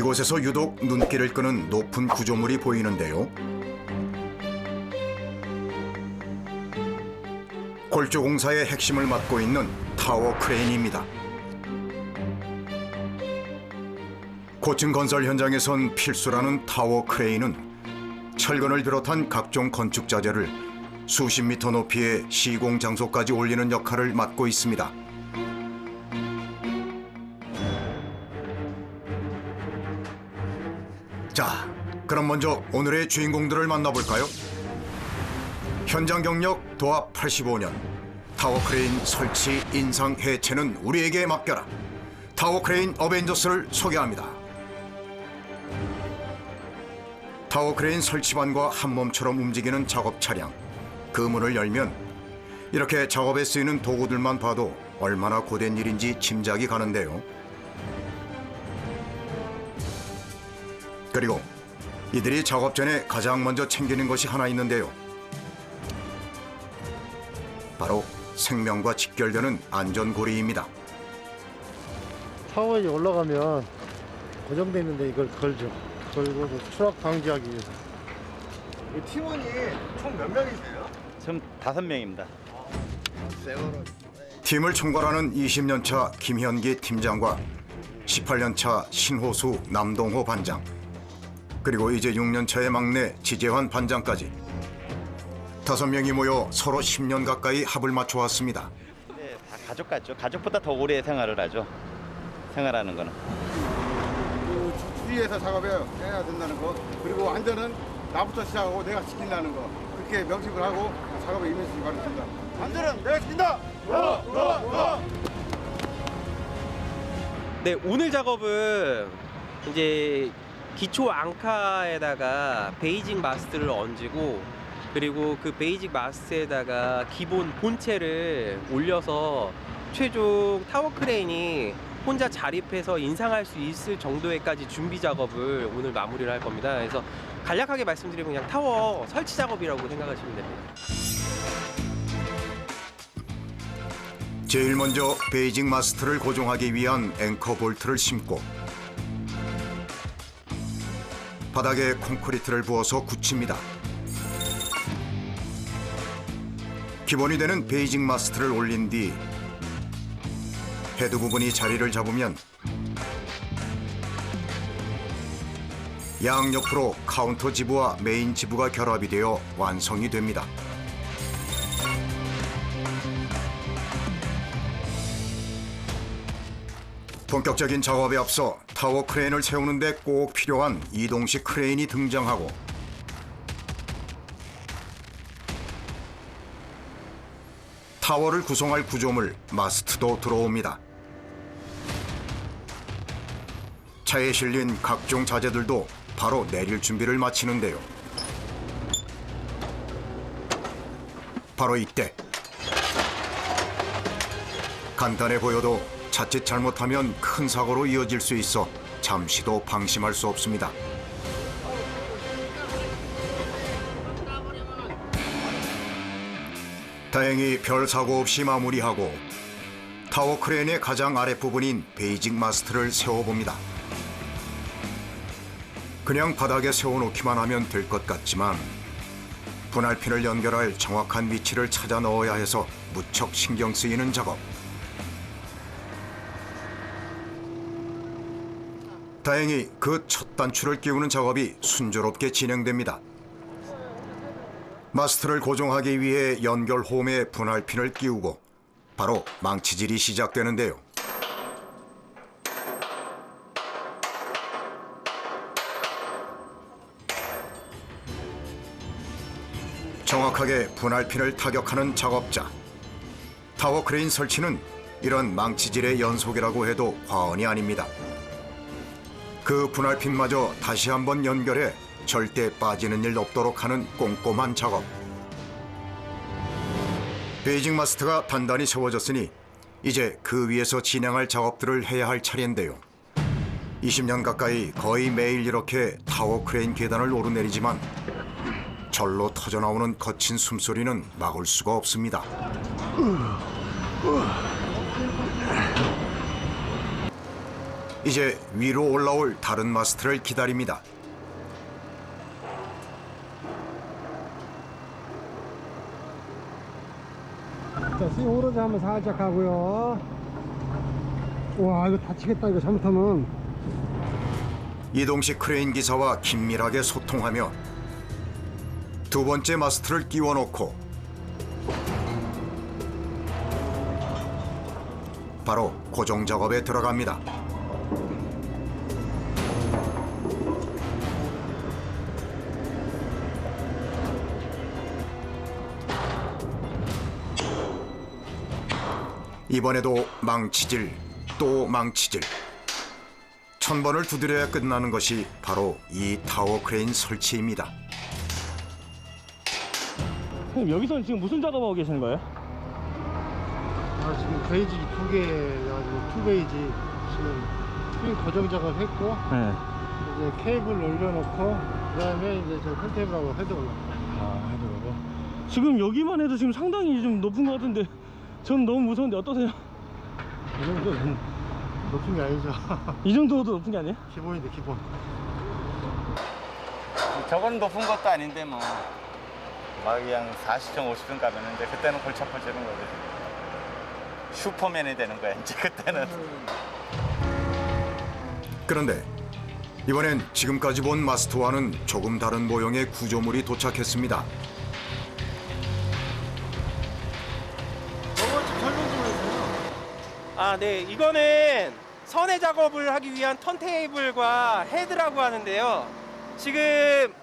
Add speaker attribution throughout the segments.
Speaker 1: 이곳에서 유독 눈길을 끄는 높은 구조물이 보이는데요. 골조공사의 핵심을 맡고 있는 타워 크레인입니다. 고층 건설 현장에선 필수라는 타워 크레인은 철근을 비롯한 각종 건축 자재를 수십 미터 높이의 시공 장소까지 올리는 역할을 맡고 있습니다. 자, 그럼 먼저 오늘의 주인공들을 만나볼까요? 현장 경력 도합 85년, 타워 크레인 설치, 인상, 해체는 우리에게 맡겨라. 타워 크레인 어벤져스를 소개합니다. 타워 크레인 설치반과 한 몸처럼 움직이는 작업 차량. 그 문을 열면 이렇게 작업에 쓰이는 도구들만 봐도 얼마나 고된 일인지 짐작이 가는데요. 그리고 이들이 작업 전에 가장 먼저 챙기는 것이 하나 있는데요. 바로 생명과 직결되는 안전고리입니다.
Speaker 2: 타워에 올라가면 고정돼 있는데 이걸 걸죠. 걸고 추락 방지하기 위해서.
Speaker 3: 이 팀원이 총 몇 명이세요?
Speaker 4: 지금 5명입니다.
Speaker 1: 팀을 총괄하는 20년차 김현기 팀장과 18년차 신호수 남동호 반장, 그리고 이제 6년차의 막내 지재환 반장까지 5명이 모여 서로 10년 가까이 합을 맞춰왔습니다.
Speaker 4: 네, 다 가족 같죠. 가족보다 더 오래 생활을 하죠. 생활하는 거는.
Speaker 3: 그 주위에서 작업해야 된다는 거, 그리고 안전은 나부터 시작하고 내가 지킨다는 거, 그렇게 명심을 하고 작업에 임해주시기 바랍니다. 안전은 내가 지킨다!
Speaker 5: 네, 오늘 작업은 이제 기초 앙카에다가 베이직 마스트를 얹고, 그리고 그 베이직 마스트에다가 기본 본체를 올려서 최종 타워 크레인이 혼자 자립해서 인상할 수 있을 정도의까지 준비 작업을 오늘 마무리를 할 겁니다. 그래서 간략하게 말씀드리면 그냥 타워 설치 작업이라고 생각하시면 됩니다.
Speaker 1: 제일 먼저 베이직 마스트를 고정하기 위한 앵커 볼트를 심고 바닥에 콘크리트를 부어서 굳힙니다. 기본이 되는 베이직 마스트를 올린 뒤 헤드 부분이 자리를 잡으면 양옆으로 카운터 지부와 메인 지부가 결합이 되어 완성이 됩니다. 본격적인 작업에 앞서 타워 크레인을 세우는 데 꼭 필요한 이동식 크레인이 등장하고 타워를 구성할 구조물 마스트도 들어옵니다. 차에 실린 각종 자재들도 바로 내릴 준비를 마치는데요. 바로 이때 간단해 보여도 자칫 잘못하면 큰 사고로 이어질 수 있어 잠시도 방심할 수 없습니다. 다행히 별 사고 없이 마무리하고 타워 크레인의 가장 아랫부분인 베이직 마스트를 세워봅니다. 그냥 바닥에 세워놓기만 하면 될 것 같지만 분할핀을 연결할 정확한 위치를 찾아 넣어야 해서 무척 신경 쓰이는 작업. 다행히 그 첫 단추를 끼우는 작업이 순조롭게 진행됩니다. 마스트를 고정하기 위해 연결 홈에 분할핀을 끼우고 바로 망치질이 시작되는데요. 정확하게 분할핀을 타격하는 작업자. 타워 크레인 설치는 이런 망치질의 연속이라고 해도 과언이 아닙니다. 그 분할핀마저 다시 한번 연결해 절대 빠지는 일 없도록 하는 꼼꼼한 작업. 베이직 마스트가 단단히 세워졌으니 이제 그 위에서 진행할 작업들을 해야 할 차례인데요. 20년 가까이 거의 매일 이렇게 타워 크레인 계단을 오르내리지만 절로 터져나오는 거친 숨소리는 막을 수가 없습니다. 이제 위로 올라올 다른 마스트를 기다립니다.
Speaker 2: 자, 스윙 오로지 한번 살짝 하고요. 와, 이거 다치겠다. 이거 잘못하면.
Speaker 1: 이동식 크레인 기사와 긴밀하게 소통하며 두 번째 마스트를 끼워놓고 바로 고정 작업에 들어갑니다. 이번에도 망치질 또 망치질 1000번을 두드려야 끝나는 것이 바로 이 타워 크레인 설치입니다.
Speaker 6: 선생님, 여기서는 지금 무슨 작업하고 계시는 거예요?
Speaker 2: 아, 지금 베이지 2개 해가지고 2베이지 지금 스윙 고정 작업했고,
Speaker 6: 네.
Speaker 2: 이제 케이블 올려놓고, 그 다음에 이제 저 컨테이블하고 헤드 올라.
Speaker 6: 아, 해보고. 지금 여기만 해도 지금 상당히 좀 높은 것 같은데 전 너무 무서운데 어떠세요?
Speaker 2: 이 정도는 높은 게 아니죠.
Speaker 6: 이 정도도 높은 게 아니에요?
Speaker 2: 기본인데, 기본.
Speaker 4: 저건 높은 것도 아닌데 뭐. 막 그냥 40점, 50점 가면 이제 그때는 골치 아파지는 거지. 슈퍼맨이 되는 거야 이제 그때는.
Speaker 1: 그런데 이번엔 지금까지 본 마스트와는 조금 다른 모형의 구조물이 도착했습니다.
Speaker 5: 아, 네. 이거는 선해 작업을 하기 위한 턴테이블과 헤드라고 하는데요. 지금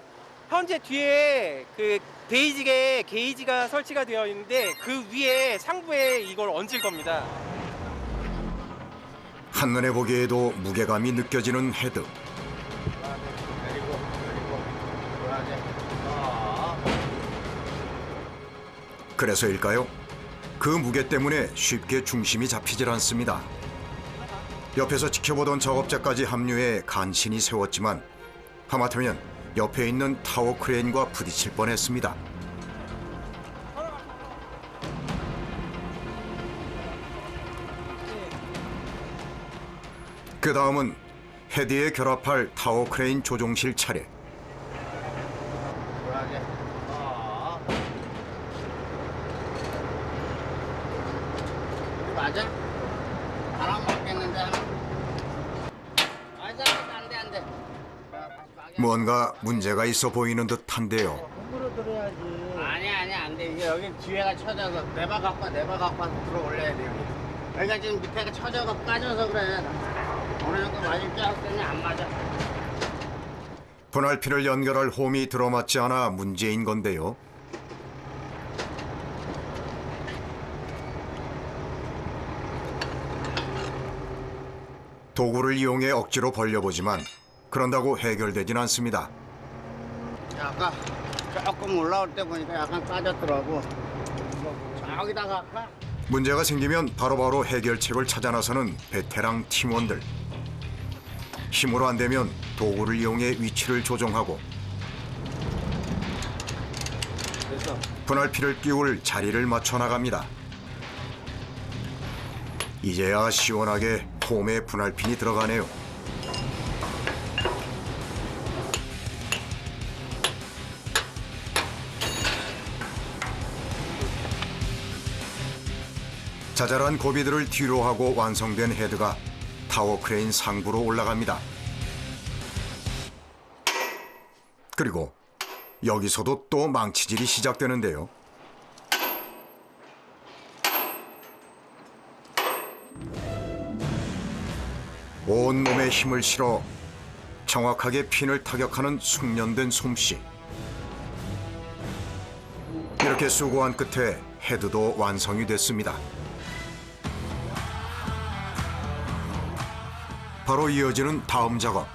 Speaker 5: 현재 뒤에 그 베이직에 게이지가 설치가 되어 있는데 그 위에 상부에 이걸 얹을 겁니다.
Speaker 1: 한눈에 보기에도 무게감이 느껴지는 헤드. 그래서일까요? 그 무게 때문에 쉽게 중심이 잡히질 않습니다. 옆에서 지켜보던 작업자까지 합류해 간신히 세웠지만 하마터면 옆에 있는 타워 크레인과 부딪힐 뻔했습니다. 그 다음은 헤드에 결합할 타워 크레인 조종실 차례.
Speaker 7: 맞아? 바람 맞겠는데? 안 돼.
Speaker 1: 뭔가 문제가 있어 보이는 듯한데요.
Speaker 2: 공부를 들어야지.
Speaker 7: 아니, 안 돼. 이게 여기 뒤에가 쳐져서 내바 갖고 와서 들어 올려야 돼, 여기. 여기가 지금 밑에가 쳐져서 까져서 그래. 어느 정도 맞을 줄 알았더니 안 맞아.
Speaker 1: 분할핀을 연결할 홈이 들어맞지 않아 문제인 건데요. 도구를 이용해 억지로 벌려보지만 그런다고 해결되진 않습니다.
Speaker 7: 아까 조금 올라올 때 보니까 약간 까졌더라고. 저기다가 할까?
Speaker 1: 문제가 생기면 바로바로 해결책을 찾아 나서는 베테랑 팀원들. 힘으로 안 되면 도구를 이용해 위치를 조정하고 분할핀을 끼울 자리를 맞춰 나갑니다. 이제야 시원하게 홈에 분할핀이 들어가네요. 자잘한 고비들을 뒤로 하고 완성된 헤드가 타워 크레인 상부로 올라갑니다. 그리고 여기서도 또 망치질이 시작되는데요. 온몸에 힘을 실어 정확하게 핀을 타격하는 숙련된 솜씨. 이렇게 수고한 끝에 헤드도 완성이 됐습니다. 바로 이어지는 다음 작업.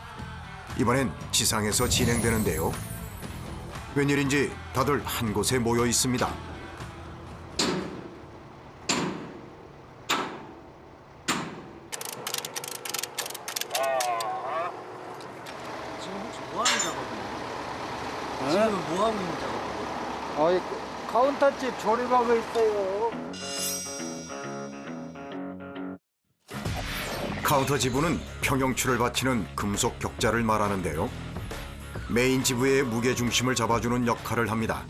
Speaker 1: 이번엔 지상에서 진행되는데요. 웬일인지 다들 한 곳에 모여 있습니다.
Speaker 2: 카운터집 조립하고 있어요.
Speaker 1: 카운터 지부는 평형추를 받치는 금속 격자를 말하는데요. 메인 지부의 무게 중심을 잡아주는 역할을 합니다.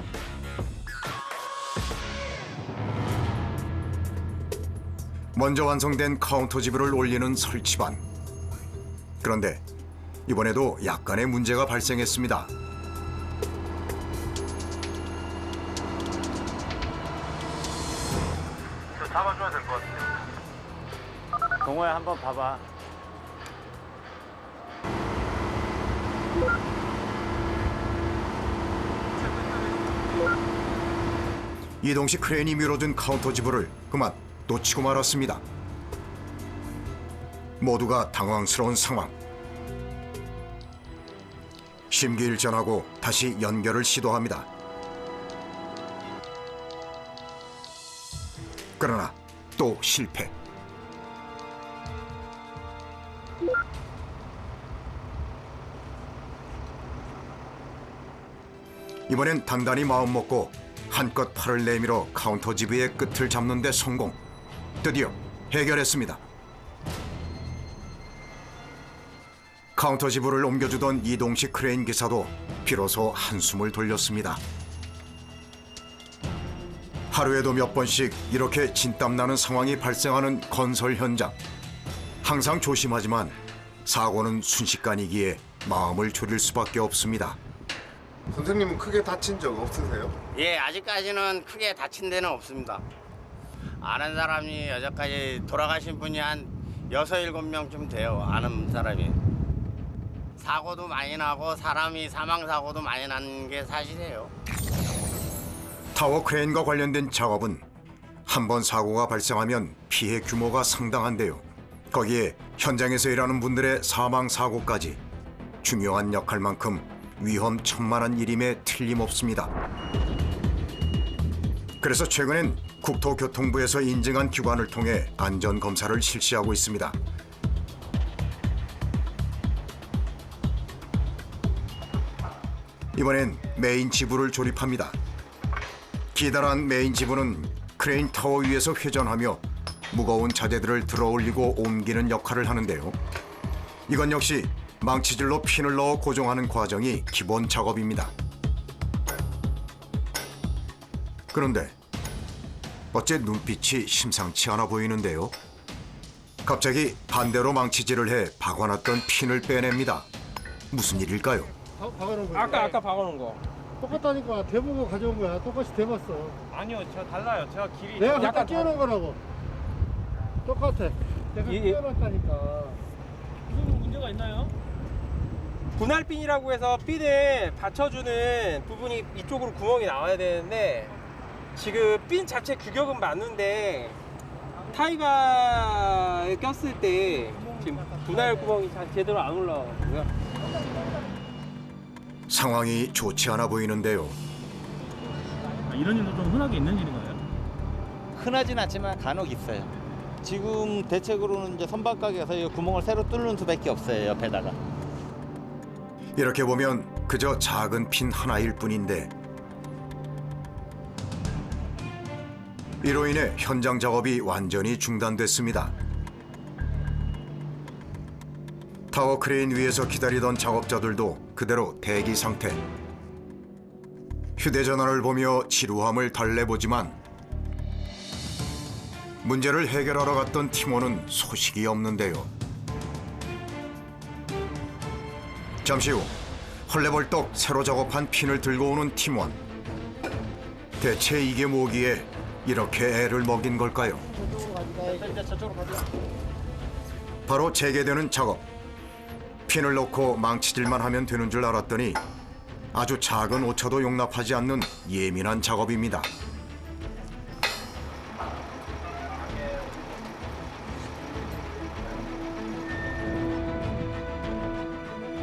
Speaker 1: 먼저 완성된 카운터 지부를 올리는 설치반. 그런데 이번에도 약간의 문제가 발생했습니다.
Speaker 4: 잡아줘야 될 것 같아요. 동호야 한번 봐봐.
Speaker 1: 이동식 크레인이 밀어준 카운터 지부를 그만 놓치고 말았습니다. 모두가 당황스러운 상황. 심기일전하고 다시 연결을 시도합니다. 그러나 또 실패. 이번엔 단단히 마음먹고 한껏 팔을 내밀어 카운터 지부의 끝을 잡는 데 성공. 드디어 해결했습니다. 카운터 지부를 옮겨주던 이동식 크레인 기사도 비로소 한숨을 돌렸습니다. 하루에도 몇 번씩 이렇게 진땀나는 상황이 발생하는 건설 현장. 항상 조심하지만 사고는 순식간이기에 마음을 졸일 수밖에 없습니다.
Speaker 3: 선생님은 크게 다친 적 없으세요?
Speaker 7: 예, 아직까지는 크게 다친 데는 없습니다. 아는 사람이 여기까지 돌아가신 분이 한 6, 7명쯤 돼요. 아는 사람이. 사고도 많이 나고 사람이 사망사고도 많이 나는 게 사실이에요.
Speaker 1: 타워 크레인과 관련된 작업은 한 번 사고가 발생하면 피해 규모가 상당한데요. 거기에 현장에서 일하는 분들의 사망 사고까지 중요한 역할만큼 위험천만한 일임에 틀림없습니다. 그래서 최근엔 국토교통부에서 인증한 기관을 통해 안전검사를 실시하고 있습니다. 이번엔 메인 지부를 조립합니다. 기다란 메인 지부는 크레인 타워 위에서 회전하며 무거운 자재들을 들어 올리고 옮기는 역할을 하는데요. 이건 역시 망치질로 핀을 넣어 고정하는 과정이 기본 작업입니다. 그런데 어째 눈빛이 심상치 않아 보이는데요. 갑자기 반대로 망치질을 해 박아놨던 핀을 빼냅니다. 무슨 일일까요?
Speaker 2: 박아놓은 거야.
Speaker 6: 아까 박아놓은 거.
Speaker 2: 똑같다니까. 대보고 가져온 거야. 똑같이 대봤어.
Speaker 6: 아니요, 제가 달라요. 제가 길이
Speaker 2: 내가 갖다
Speaker 6: 약간
Speaker 2: 끼워놓은 거라고. 똑같아. 내가 끼워놨다니까.
Speaker 6: 무슨 문제가 있나요? 분할핀이라고 해서 핀을 받쳐주는 부분이 이쪽으로 구멍이 나와야 되는데 지금 핀 자체 규격은 맞는데 타이바에 꼈을 때 지금 분할 구멍이 제대로 안 올라가고요.
Speaker 1: 상황이 좋지 않아 보이는데요.
Speaker 6: 이런 일도 좀 흔하게 있는 일인가요?
Speaker 4: 흔하진 않지만 간혹 있어요. 지금 대책으로는 이제 선박가게에서 이 구멍을 새로 뚫는 수밖에 없어요. 옆에다가.
Speaker 1: 이렇게 보면 그저 작은 핀 하나일 뿐인데 이로 인해 현장 작업이 완전히 중단됐습니다. 타워 크레인 위에서 기다리던 작업자들도 그대로 대기 상태. 휴대전화를 보며 지루함을 달래보지만 문제를 해결하러 갔던 팀원은 소식이 없는데요. 잠시 후 헐레벌떡 새로 작업한 핀을 들고 오는 팀원. 대체 이게 뭐기에 이렇게 애를 먹인 걸까요? 바로 재개되는 작업. 핀을 넣고 망치질만 하면 되는 줄 알았더니 아주 작은 오차도 용납하지 않는 예민한 작업입니다.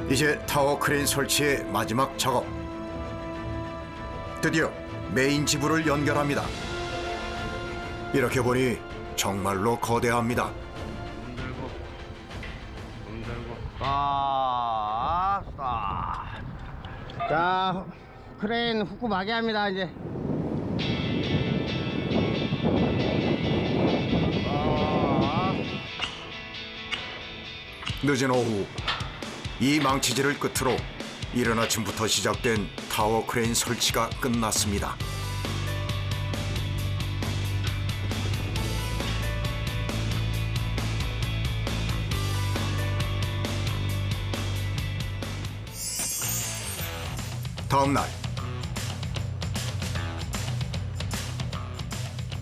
Speaker 1: 이제 타워 크레인 설치의 마지막 작업. 드디어 메인 지부를 연결합니다. 이렇게 보니 정말로 거대합니다.
Speaker 7: 자, 크레인 후크 마개합니다 이제.
Speaker 1: 늦은 오후 이 망치질을 끝으로 이른 아침부터 시작된 타워 크레인 설치가 끝났습니다. 다음 날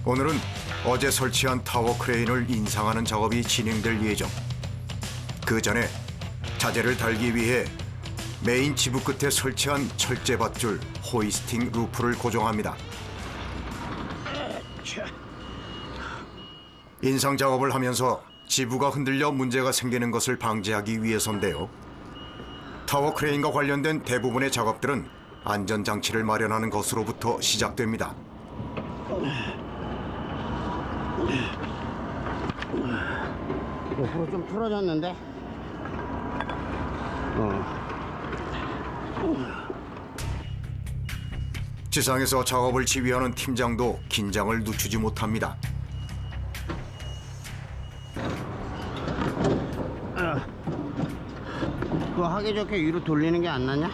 Speaker 1: 오늘은 어제 설치한 타워 크레인을 인상하는 작업이 진행될 예정. 그 전에 자재를 달기 위해 메인 지부 끝에 설치한 철제 밧줄 호이스팅 루프를 고정합니다. 인상 작업을 하면서 지부가 흔들려 문제가 생기는 것을 방지하기 위해서인데요. 타워 크레인과 관련된 대부분의 작업들은 안전장치를 마련하는 것으로부터 시작됩니다.
Speaker 7: 옆으로 좀 틀어졌는데?
Speaker 1: 지상에서 작업을 지휘하는 팀장도 긴장을 늦추지 못합니다.
Speaker 7: 그거 하기 좋게 위로 돌리는 게 안 나냐?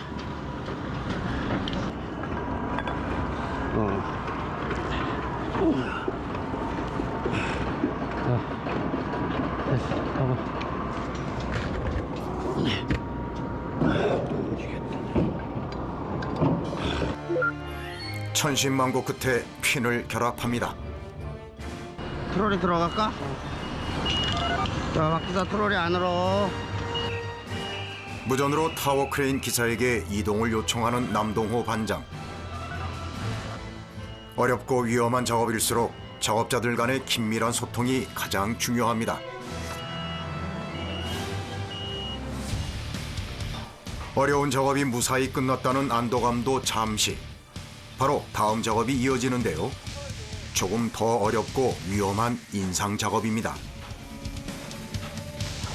Speaker 2: 됐어, 가봐.
Speaker 1: 천신만고 끝에 핀을 결합합니다.
Speaker 7: 트롤이 들어갈까? 자, 바퀴가 트롤이 안으로.
Speaker 1: 무전으로 타워 크레인 기사에게 이동을 요청하는 남동호 반장. 어렵고 위험한 작업일수록 작업자들 간의 긴밀한 소통이 가장 중요합니다. 어려운 작업이 무사히 끝났다는 안도감도 잠시. 바로 다음 작업이 이어지는데요. 조금 더 어렵고 위험한 인상 작업입니다.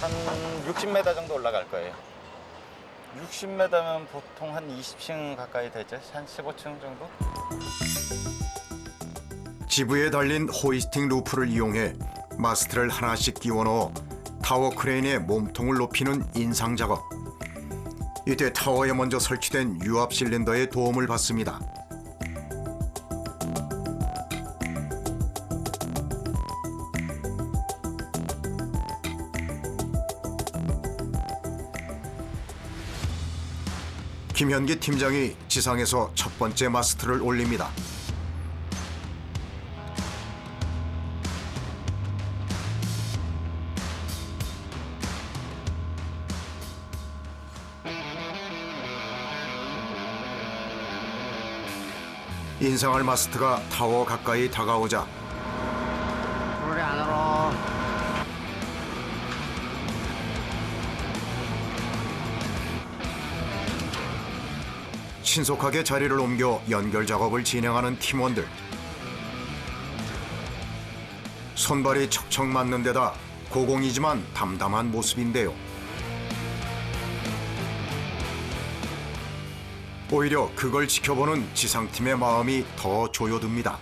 Speaker 4: 한 60m 정도 올라갈 거예요. 60m면 보통 한 20층 가까이 되죠. 한 15층 정도?
Speaker 1: 지부에 달린 호이스팅 루프를 이용해 마스트를 하나씩 끼워 넣어 타워 크레인의 몸통을 높이는 인상 작업. 이때 타워에 먼저 설치된 유압 실린더의 도움을 받습니다. 김현기 팀장이 지상에서 첫 번째 마스트를 올립니다. 인상할 마스트가 타워 가까이 다가오자
Speaker 7: 트롤이 안으로.
Speaker 1: 신속하게 자리를 옮겨 연결 작업을 진행하는 팀원들. 손발이 척척 맞는 데다 고공이지만 담담한 모습인데요. 오히려 그걸 지켜보는 지상팀의 마음이 더 조여듭니다.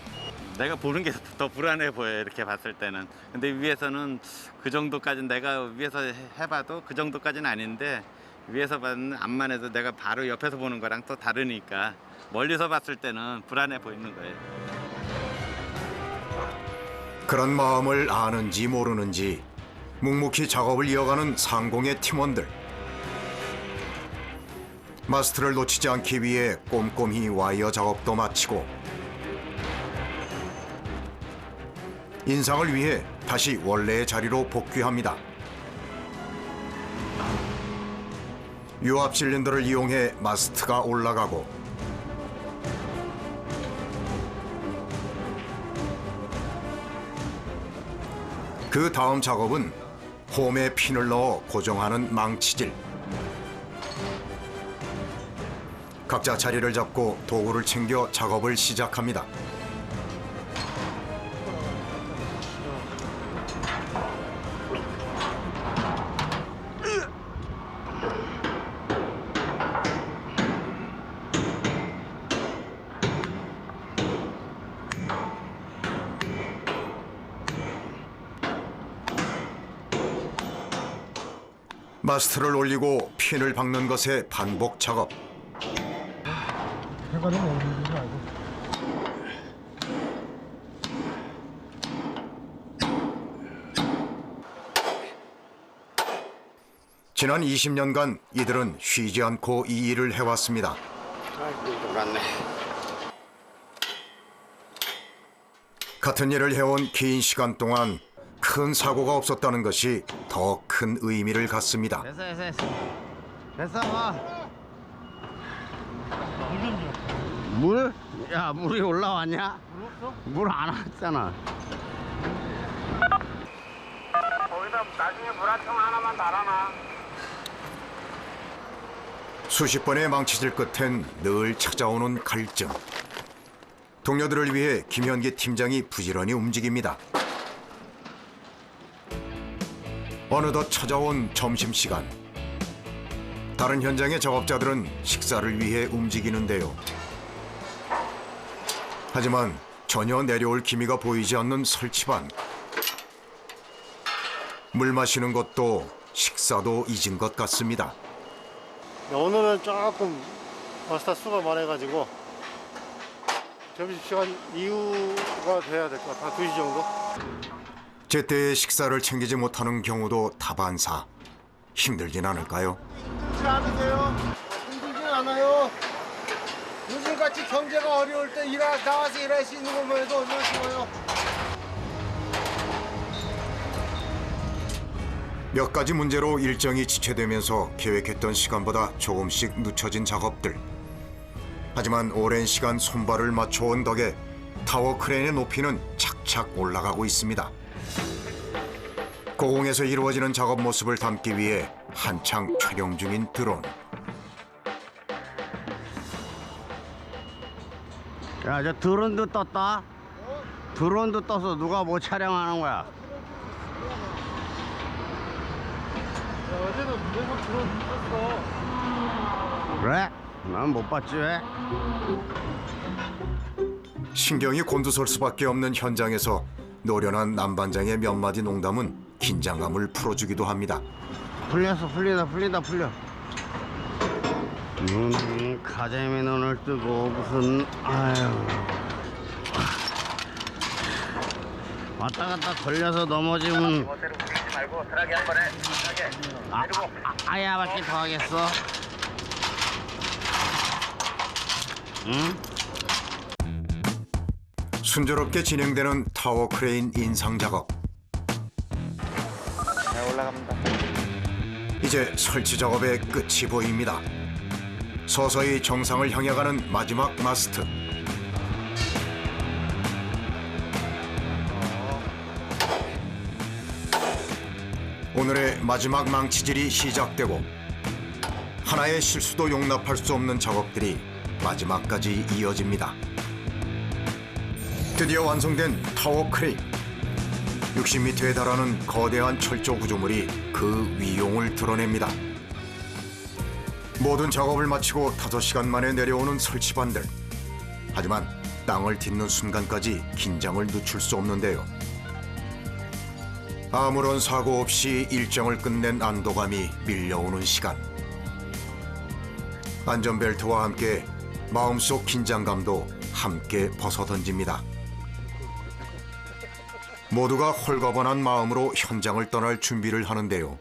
Speaker 4: 내가 보는 게 더 불안해 보여요. 이렇게 봤을 때는. 근데 위에서는 그 정도까지는 내가 위에서 해봐도 그 정도까지는 아닌데 위에서 봤는 앞만 해도 내가 바로 옆에서 보는 거랑 또 다르니까 멀리서 봤을 때는 불안해 보이는 거예요.
Speaker 1: 그런 마음을 아는지 모르는지 묵묵히 작업을 이어가는 상공의 팀원들. 마스트를 놓치지 않기 위해 꼼꼼히 와이어 작업도 마치고 인상을 위해 다시 원래의 자리로 복귀합니다. 유압 실린더를 이용해 마스트가 올라가고 그 다음 작업은 홈에 핀을 넣어 고정하는 망치질. 각자 자리를 잡고 도구를 챙겨 작업을 시작합니다. 마스트를 올리고 핀을 박는 것의 반복 작업.
Speaker 2: 해가지고 올리는 거 알고.
Speaker 1: 지난 20년간 이들은 쉬지 않고 이 일을 해왔습니다.
Speaker 7: 맞네.
Speaker 1: 같은 일을 해온 긴 시간 동안 큰 사고가 없었다는 것이 더 큰 의미를 갖습니다.
Speaker 7: 됐어. 물? 야, 물이 올라왔냐? 물 안 왔잖아. 거기다 나중에 물 한 통 하나만 달아놔.
Speaker 1: 수십 번의 망치질 끝엔 늘 찾아오는 갈증. 동료들을 위해 김현기 팀장이 부지런히 움직입니다. 어느덧 찾아온 점심시간. 다른 현장의 작업자들은 식사를 위해 움직이는데요. 하지만 전혀 내려올 기미가 보이지 않는 설치반. 물 마시는 것도 식사도 잊은 것 같습니다.
Speaker 2: 오늘은 조금 마스터 수가 많아가지고 점심시간 이후가 돼야 될 것 같아. 2시 정도.
Speaker 1: 제때에 식사를 챙기지 못하는 경우도 다반사. 힘들진 않을까요?
Speaker 2: 힘들지 않으세요? 힘들진 않아요. 요즘같이 경제가 어려울 때 나와서 일할 수 있는 것만 해도 얼마나 좋아요.
Speaker 1: 몇 가지 문제로 일정이 지체되면서 계획했던 시간보다 조금씩 늦춰진 작업들. 하지만 오랜 시간 손발을 맞춰온 덕에 타워 크레인의 높이는 착착 올라가고 있습니다. 고공에서 이루어지는 작업 모습을 담기 위해 한창 촬영 중인 드론.
Speaker 7: 야, 저 드론도 떴다. 드론도 떠서 누가 뭐 촬영하는 거야?
Speaker 2: 어제는 매번 드론 떴어.
Speaker 7: 그래? 난 못 봤지 왜?
Speaker 1: 신경이 곤두설 수밖에 없는 현장에서 노련한 남반장의 몇 마디 농담은 긴장감을 풀어주기도 합니다.
Speaker 7: 풀린다 풀려. 가재미 눈을 뜨고 무슨 아유 왔다 갔다 걸려서 넘어지면
Speaker 8: 말고 편하게 한 번에 편하게.
Speaker 7: 아야 밖에 더 하겠어. 응?
Speaker 1: 순조롭게 진행되는 타워 크레인 인상 작업.
Speaker 4: 네, 올라갑니다.
Speaker 1: 이제 설치 작업의 끝이 보입니다. 서서히 정상을 향해 가는 마지막 마스트. 오늘의 마지막 망치질이 시작되고 하나의 실수도 용납할 수 없는 작업들이 마지막까지 이어집니다. 드디어 완성된 타워 크레인. 60m에 달하는 거대한 철조 구조물이 그 위용을 드러냅니다. 모든 작업을 마치고 5시간 만에 내려오는 설치반들. 하지만 땅을 딛는 순간까지 긴장을 늦출 수 없는데요. 아무런 사고 없이 일정을 끝낸 안도감이 밀려오는 시간. 안전벨트와 함께 마음속 긴장감도 함께 벗어던집니다. 모두가 홀가분한 마음으로 현장을 떠날 준비를 하는데요.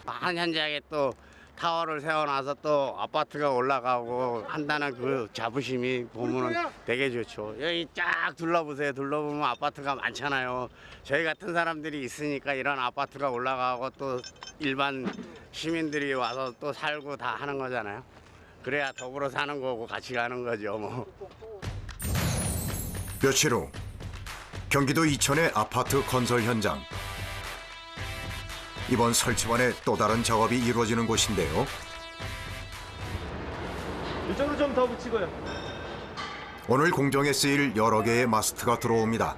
Speaker 7: 한 현장에 또 타워를 세워놔서 또 아파트가 올라가고 한다는 그 자부심이 보면은 되게 좋죠. 여기 쫙 둘러보세요. 둘러보면 아파트가 많잖아요. 저희 같은 사람들이 있으니까 이런 아파트가 올라가고 또 일반 시민들이 와서 또 살고 다 하는 거잖아요. 그래야 더불어 사는 거고 같이 가는 거죠, 뭐.
Speaker 1: 며칠 후 경기도 이천의 아파트 건설 현장. 이번 설치반에 또 다른 작업이 이루어지는 곳인데요.
Speaker 6: 이쪽으로 좀 더 붙이고요.
Speaker 1: 오늘 공정에 쓰일 여러 개의 마스트가 들어옵니다.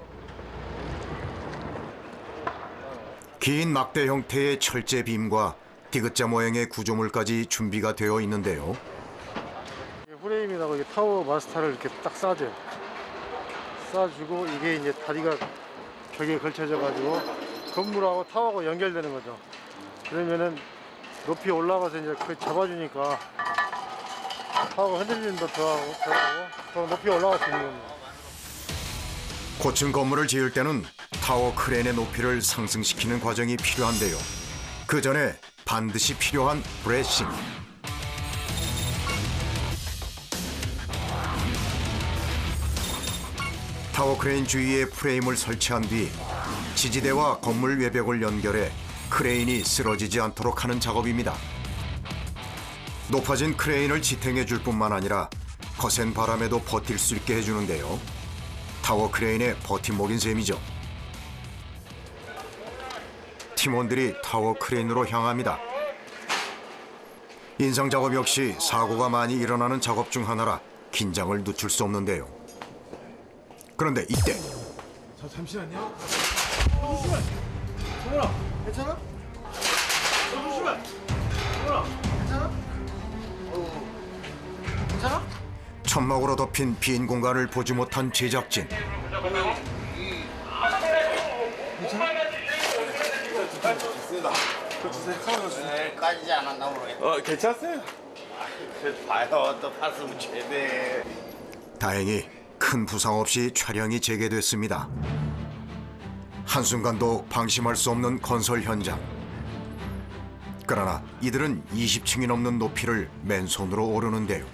Speaker 1: 긴 막대 형태의 철제 빔과 디귿자 모양의 구조물까지 준비가 되어 있는데요.
Speaker 2: 프레임이라고 타워 마스터를 이렇게 딱 싸줘요. 싸주고 이게 이제 다리가 벽에 걸쳐져 가지고 건물하고 타워하고 연결되는 거죠. 그러면은 높이 올라가서 이제 그 잡아주니까 하고 흔들림도 더하고 더 높이 올라갈 수 있는 겁니다.
Speaker 1: 고층 건물을 지을 때는 타워 크레인의 높이를 상승시키는 과정이 필요한데요. 그 전에 반드시 필요한 브레싱. 타워 크레인 주위에 프레임을 설치한 뒤 지지대와 건물 외벽을 연결해 크레인이 쓰러지지 않도록 하는 작업입니다. 높아진 크레인을 지탱해 줄 뿐만 아니라 거센 바람에도 버틸 수 있게 해주는데요. 타워 크레인의 버팀목인 셈이죠. 팀원들이 타워 크레인으로 향합니다. 인상 작업 역시 사고가 많이 일어나는 작업 중 하나라 긴장을 늦출 수 없는데요. 그런데 이때 천막으로 덮인 빈 공간을 보지 못한 제작진.
Speaker 7: 까지지 않았나 모르겠네.
Speaker 4: 괜찮았어요.
Speaker 7: 봐요, 또 파스면 최대.
Speaker 1: 다행히 큰 부상 없이 촬영이 재개됐습니다. 한순간도 방심할 수 없는 건설 현장. 그러나 이들은 20층이 넘는 높이를 맨손으로 오르는데요.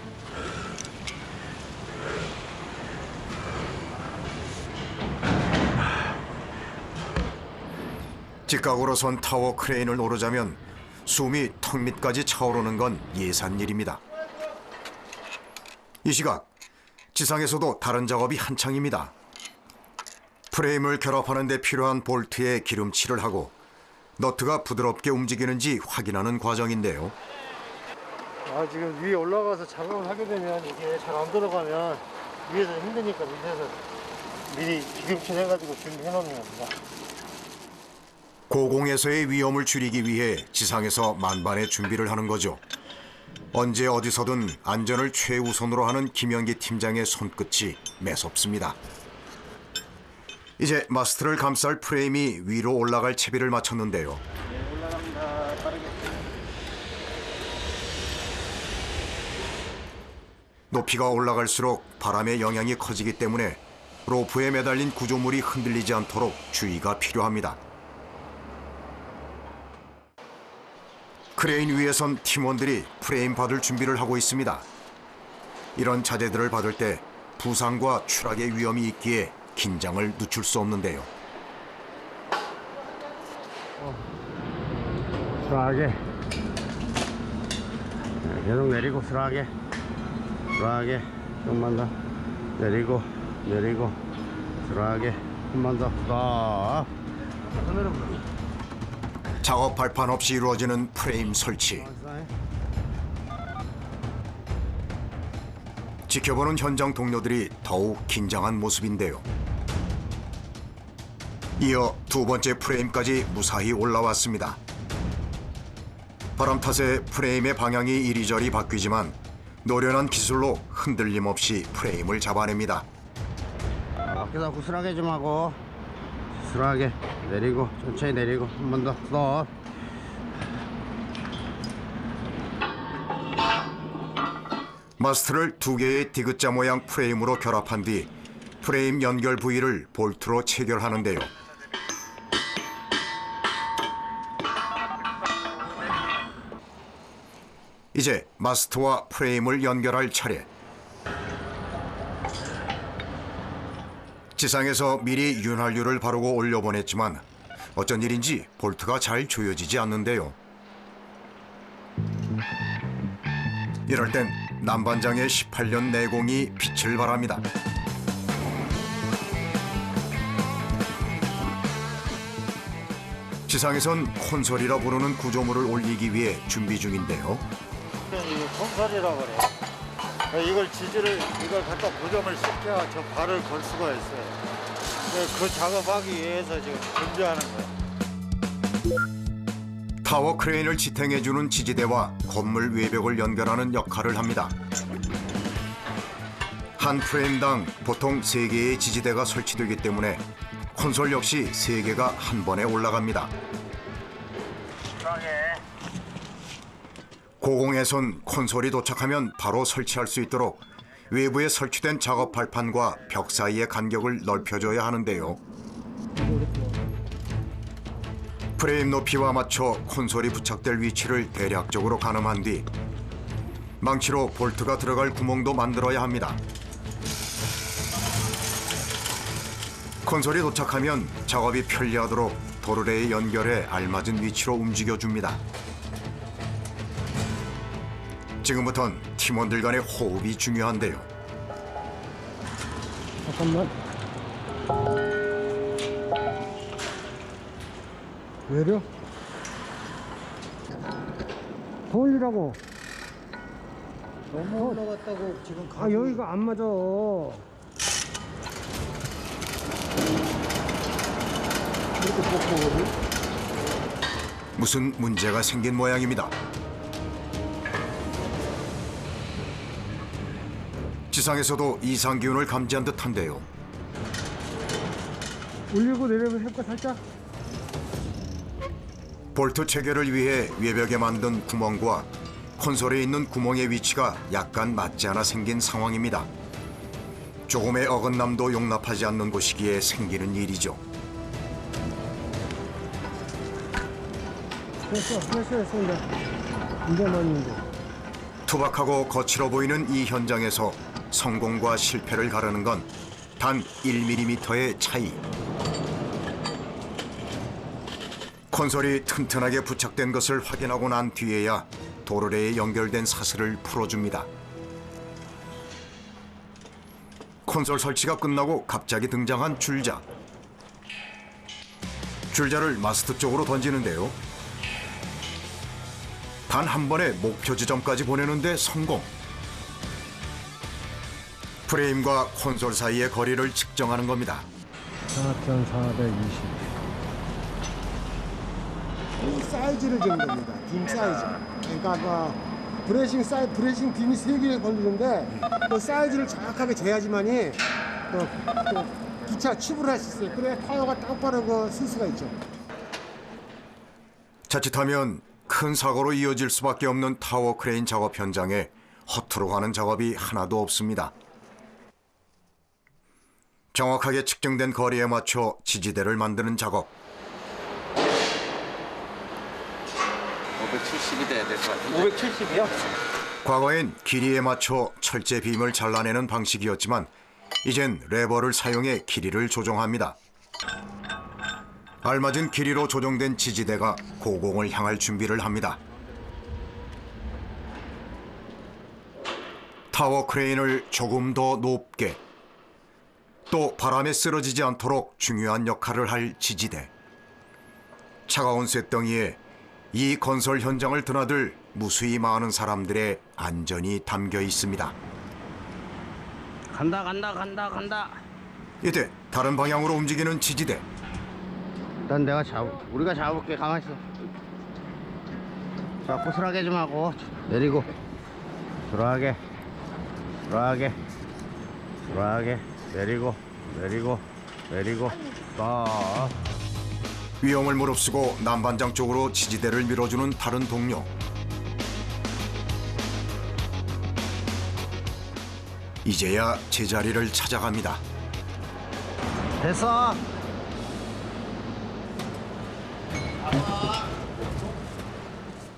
Speaker 1: 직각으로 선 타워 크레인을 오르자면 숨이 턱 밑까지 차오르는 건 예산일입니다. 이 시각 지상에서도 다른 작업이 한창입니다. 프레임을 결합하는 데 필요한 볼트에 기름칠을 하고 너트가 부드럽게 움직이는지 확인하는 과정인데요.
Speaker 2: 지금 위에 올라가서 작업을 하게 되면 이게 잘 안 들어가면 위에서 힘드니까 밑에서 미리 기름칠 해가지고 준비해 놓는 겁니다.
Speaker 1: 고공에서의 위험을 줄이기 위해 지상에서 만반의 준비를 하는 거죠. 언제 어디서든 안전을 최우선으로 하는 김영기 팀장의 손끝이 매섭습니다. 이제 마스트를 감쌀 프레임이 위로 올라갈 채비를 마쳤는데요. 높이가 올라갈수록 바람의 영향이 커지기 때문에 로프에 매달린 구조물이 흔들리지 않도록 주의가 필요합니다. 크레인 위에 선 팀원들이 프레임 받을 준비를 하고 있습니다. 이런 자재들을 받을 때 부상과 추락의 위험이 있기에 긴장을 늦출 수 없는데요.
Speaker 3: 수락하게. 계속 내리고 수락하게. 수락하게. 좀만 더. 내리고 수락하게. 좀만 더. 수락.
Speaker 1: 작업 발판 없이 이루어지는 프레임 설치. 지켜보는 현장 동료들이 더욱 긴장한 모습인데요. 이어 두 번째 프레임까지 무사히 올라왔습니다. 바람 탓에 프레임의 방향이 이리저리 바뀌지만 노련한 기술로 흔들림 없이 프레임을 잡아냅니다.
Speaker 3: 어깨다 구슬하게 좀 하고 구슬하게 내리고 천천히 내리고 한 번 더 스톱.
Speaker 1: 마스트를 두 개의 디귿자 모양 프레임으로 결합한 뒤 프레임 연결 부위를 볼트로 체결하는데요. 이제 마스트와 프레임을 연결할 차례. 지상에서 미리 윤활유를 바르고 올려보냈지만 어쩐 일인지 볼트가 잘 조여지지 않는데요. 이럴 땐 남반장의 18년 내공이 빛을 발합니다. 지상에선 콘솔이라 부르는 구조물을 올리기 위해 준비 중인데요.
Speaker 2: 이거 콘솔이라고 그래. 이걸 이걸 갖다 고정을 시켜야 저 발을 걸 수가 있어요. 그 작업하기 위해서 지금 준비하는 거예요.
Speaker 1: 타워 크레인을 지탱해주는 지지대와 건물 외벽을 연결하는 역할을 합니다. 한 프레임당 보통 3개의 지지대가 설치되기 때문에 콘솔 역시 3개가 한 번에 올라갑니다. 고공에선 콘솔이 도착하면 바로 설치할 수 있도록 외부에 설치된 작업 발판과 벽 사이의 간격을 넓혀줘야 하는데요. 프레임 높이와 맞춰 콘솔이 부착될 위치를 대략적으로 가늠한 뒤 망치로 볼트가 들어갈 구멍도 만들어야 합니다. 콘솔이 도착하면 작업이 편리하도록 도르래에 연결해 알맞은 위치로 움직여줍니다. 지금부턴 팀원들 간의 호흡이 중요한데요.
Speaker 9: 잠깐만. 왜려? 더 올리라고.
Speaker 2: 너무 올라갔다고 지금
Speaker 9: 아, 여기가 안 맞아.
Speaker 1: 무슨 문제가 생긴 모양입니다. 지상에서도 이상 기운을 감지한 듯한데요.
Speaker 9: 올리고 내리면 해볼까, 살짝?
Speaker 1: 볼트 체결을 위해 외벽에 만든 구멍과 콘솔에 있는 구멍의 위치가 약간 맞지 않아 생긴 상황입니다. 조금의 어긋남도 용납하지 않는 곳이기에 생기는 일이죠.
Speaker 9: 됐어, 이제. 이제 맞는데.
Speaker 1: 투박하고 거칠어 보이는 이 현장에서 성공과 실패를 가르는 건 단 1mm의 차이. 콘솔이 튼튼하게 부착된 것을 확인하고 난 뒤에야 도르래에 연결된 사슬을 풀어줍니다. 콘솔 설치가 끝나고 갑자기 등장한 줄자. 줄자를 마스트 쪽으로 던지는데요. 단 한 번에 목표 지점까지 보내는데 성공. 프레임과 콘솔 사이의 거리를 측정하는 겁니다.
Speaker 9: 4,420. 이 사이즈를 재는 겁니다. 빔 사이즈. 그러니까 브레싱 빔이 3개 걸리는데 그 사이즈를 정확하게 재야지만이 또 기차 취급을 할 수 있어요. 그래야 타이어가 똑바로 쓸 수가 있죠.
Speaker 1: 자칫하면 큰 사고로 이어질 수밖에 없는 타워 크레인 작업 현장에 허투루 가는 작업이 하나도 없습니다. 정확하게 측정된 거리에 맞춰 지지대를 만드는 작업.
Speaker 4: 570이 돼야 될 것 같은데.
Speaker 6: 570이요?
Speaker 1: 과거엔 길이에 맞춰 철제 빔을 잘라내는 방식이었지만 이젠 레버를 사용해 길이를 조정합니다. 알맞은 길이로 조정된 지지대가 고공을 향할 준비를 합니다. 타워 크레인을 조금 더 높게, 또 바람에 쓰러지지 않도록 중요한 역할을 할 지지대. 차가운 쇳덩이에 이 건설 현장을 드나들 무수히 많은 사람들의 안전이 담겨 있습니다.
Speaker 7: 간다.
Speaker 1: 이때 다른 방향으로 움직이는 지지대.
Speaker 7: 일단 우리가 잡을게. 가만히 있어. 자, 고슬하게 좀 하고 내리고 돌아가게 내리고 딱.
Speaker 1: 위험을 무릅쓰고 남반장 쪽으로 지지대를 밀어주는 다른 동료. 이제야 제자리를 찾아갑니다.
Speaker 7: 됐어.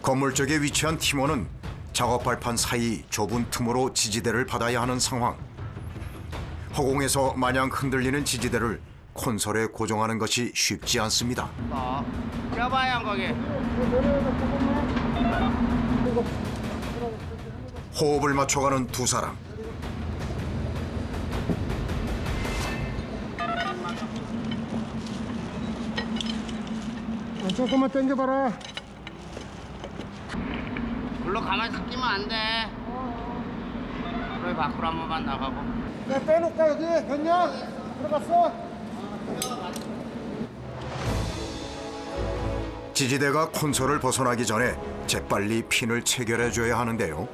Speaker 1: 건물 쪽에 위치한 팀원은 작업 발판 사이 좁은 틈으로 지지대를 받아야 하는 상황. 허공에서 마냥 흔들리는 지지대를 콘솔에 고정하는 것이 쉽지 않습니다.
Speaker 7: 껴봐요, 거기.
Speaker 1: 호흡을 맞춰가는 두 사람.
Speaker 9: 조금만 당겨봐라.
Speaker 7: 물로 가만히 끼면 안 돼. 그래, 밖으로 한 번만 나가고.
Speaker 9: 야, 빼놓을까 여기? 됐냐? 들어갔어?
Speaker 1: 지지대가 콘솔을 벗어나기 전에 재빨리 핀을 체결해줘야 하는데요.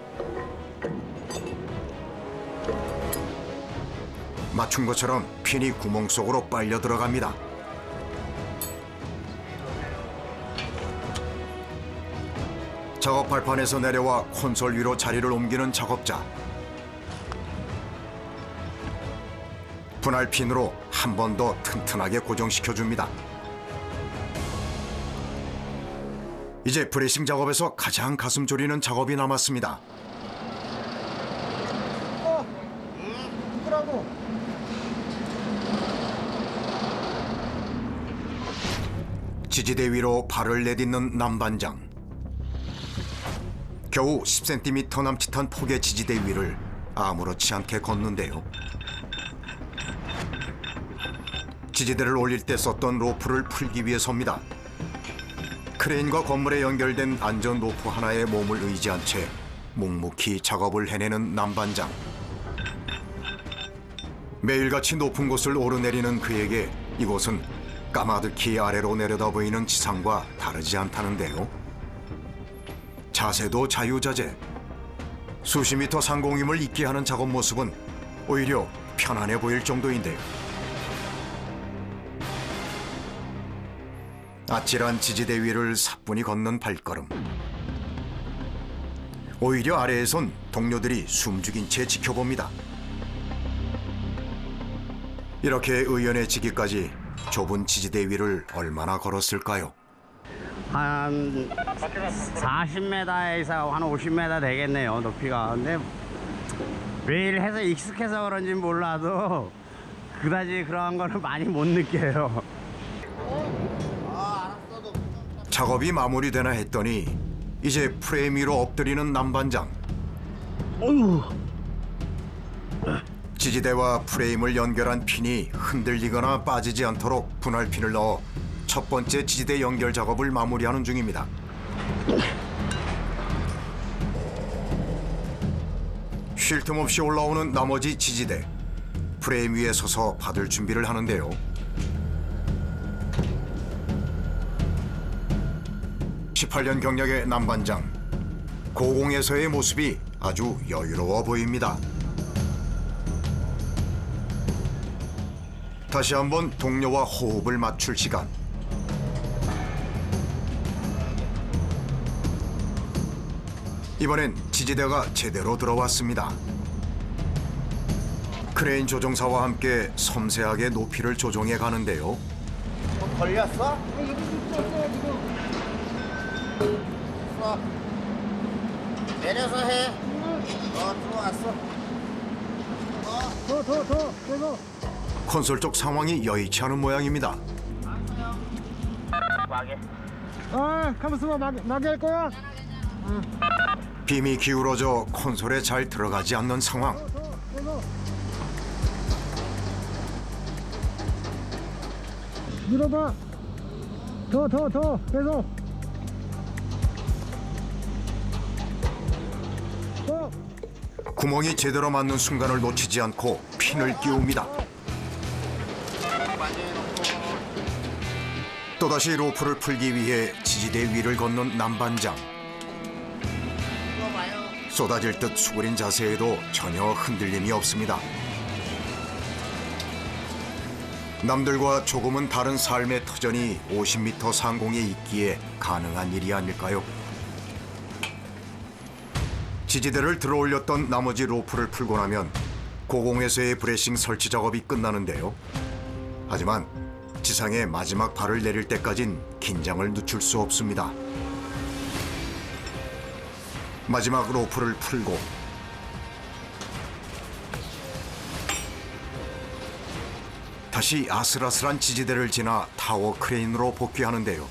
Speaker 1: 맞춘 것처럼 핀이 구멍 속으로 빨려 들어갑니다. 작업 발판에서 내려와 콘솔 위로 자리를 옮기는 작업자. 분할핀으로 한 번 더 튼튼하게 고정시켜줍니다. 이제 브레싱 작업에서 가장 가슴 졸이는 작업이 남았습니다.
Speaker 9: 누구라고?
Speaker 1: 지지대 위로 발을 내딛는 남반장. 겨우 10cm 남짓한 폭의 지지대 위를 아무렇지 않게 걷는데요. 지지대를 올릴 때 썼던 로프를 풀기 위해서입니다. 크레인과 건물에 연결된 안전 로프 하나에 몸을 의지한 채 묵묵히 작업을 해내는 남반장. 매일같이 높은 곳을 오르내리는 그에게 이곳은 까마득히 아래로 내려다 보이는 지상과 다르지 않다는데요. 자세도 자유자재. 수십 미터 상공임을 잊게 하는 작업 모습은 오히려 편안해 보일 정도인데요. 아찔한 지지대 위를 사뿐히 걷는 발걸음. 오히려 아래에선 동료들이 숨죽인 채 지켜봅니다. 이렇게 의연해지기까지 좁은 지지대 위를 얼마나 걸었을까요?
Speaker 7: 한 40m에서 한 50m 되겠네요, 높이가. 근데 매일 해서 익숙해서 그런지 몰라도 그다지 그런 거는 많이 못 느껴요.
Speaker 1: 작업이 마무리되나 했더니 이제 프레임 위로 엎드리는 남반장. 지지대와 프레임을 연결한 핀이 흔들리거나 빠지지 않도록 분할핀을 넣어 첫 번째 지지대 연결 작업을 마무리하는 중입니다. 쉴 틈 없이 올라오는 나머지 지지대. 프레임 위에 서서 받을 준비를 하는데요. (18년) 경력의 남반장. 고공에서의 모습이 아주 여유로워 보입니다. 다시 한번 동료와 호흡을 맞출 시간. 이번엔 지지대가 제대로 들어왔습니다. 크레인 조종사와 함께 섬세하게 높이를 조종해 가는데요.
Speaker 7: 걸렸어? 내려서 해. 들어왔어.
Speaker 9: 더 계속.
Speaker 1: 콘솔 쪽 상황이 여의치 않은 모양입니다.
Speaker 9: 가만있어 봐. 마개 할 거야?
Speaker 1: 빔이 기울어져 콘솔에 잘 들어가지 않는 상황.
Speaker 9: 계속. 밀어봐. 더 계속.
Speaker 1: 구멍이 제대로 맞는 순간을 놓치지 않고 핀을 끼웁니다. 또다시 로프를 풀기 위해 지지대 위를 걷는 남반장. 쏟아질 듯 수그린 자세에도 전혀 흔들림이 없습니다. 남들과 조금은 다른 삶의 터전이 50m 상공에 있기에 가능한 일이 아닐까요? 지지대를 들어 올렸던 나머지 로프를 풀고 나면 고공에서의 브레싱 설치 작업이 끝나는데요. 하지만 지상에 마지막 발을 내릴 때까진 긴장을 늦출 수 없습니다. 마지막 로프를 풀고 다시 아슬아슬한 지지대를 지나 타워 크레인으로 복귀하는데요.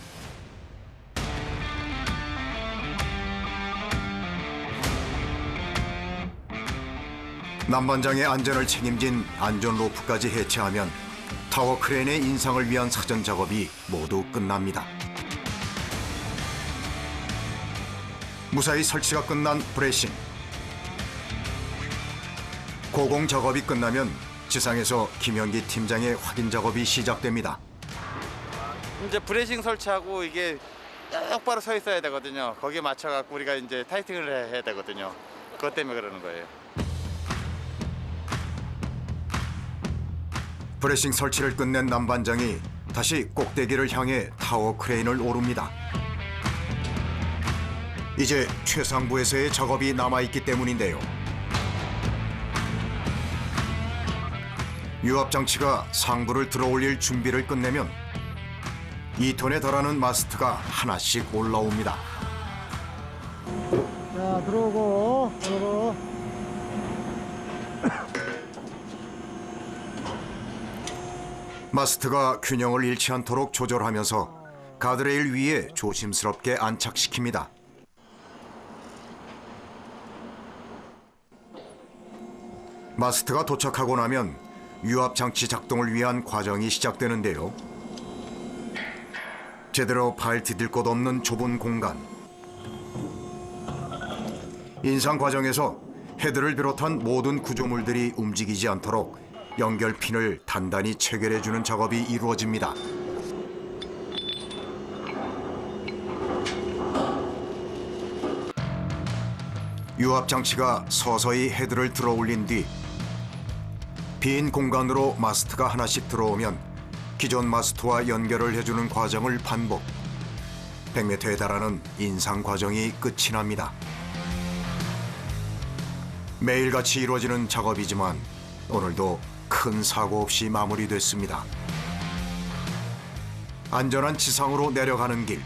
Speaker 1: 남반장의 안전을 책임진 안전 로프까지 해체하면 타워 크레인의 인상을 위한 사전 작업이 모두 끝납니다. 무사히 설치가 끝난 브레싱. 고공 작업이 끝나면 지상에서 김현기 팀장의 확인 작업이 시작됩니다.
Speaker 4: 이제 브레싱 설치하고 이게 똑바로 서 있어야 되거든요. 거기에 맞춰갖고 우리가 이제 타이팅을 해야 되거든요. 그것 때문에 그러는 거예요.
Speaker 1: 브레싱 설치를 끝낸 남반장이 다시 꼭대기를 향해 타워 크레인을 오릅니다. 이제 최상부에서의 작업이 남아있기 때문인데요. 유압장치가 상부를 들어올릴 준비를 끝내면 2톤에 달하는 마스트가 하나씩 올라옵니다.
Speaker 9: 자, 들어오고,
Speaker 1: 마스트가 균형을 잃지 않도록 조절하면서 가드레일 위에 조심스럽게 안착시킵니다. 마스트가 도착하고 나면 유압장치 작동을 위한 과정이 시작되는데요. 제대로 발 디딜 곳 없는 좁은 공간. 인상 과정에서 헤드를 비롯한 모든 구조물들이 움직이지 않도록 연결핀을 단단히 체결해주는 작업이 이루어집니다. 유압장치가 서서히 헤드를 들어 올린 뒤 빈 공간으로 마스트가 하나씩 들어오면 기존 마스트와 연결을 해주는 과정을 반복. 100m에 달하는 인상 과정이 끝이 납니다. 매일같이 이루어지는 작업이지만 오늘도 큰 사고 없이 마무리됐습니다. 안전한 지상으로 내려가는 길.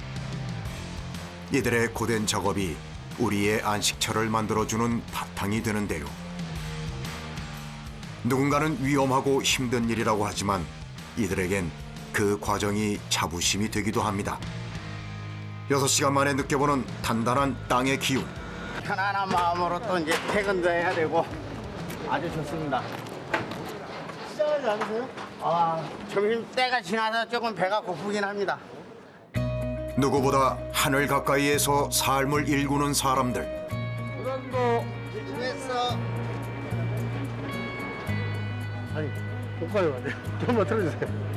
Speaker 1: 이들의 고된 작업이 우리의 안식처를 만들어주는 바탕이 되는데요. 누군가는 위험하고 힘든 일이라고 하지만 이들에겐 그 과정이 자부심이 되기도 합니다. 6시간 만에 느껴보는 단단한 땅의 기운.
Speaker 7: 편안한 마음으로 또 이제 퇴근도 해야 되고 아주 좋습니다.
Speaker 9: 시작하지 않으세요?
Speaker 7: 점심 때가 지나서 조금 배가 고프긴 합니다.
Speaker 1: 누구보다 하늘 가까이에서 삶을 일구는 사람들.
Speaker 7: 수고했어.
Speaker 9: 아니, 못 가요. 좀만 틀어주세요.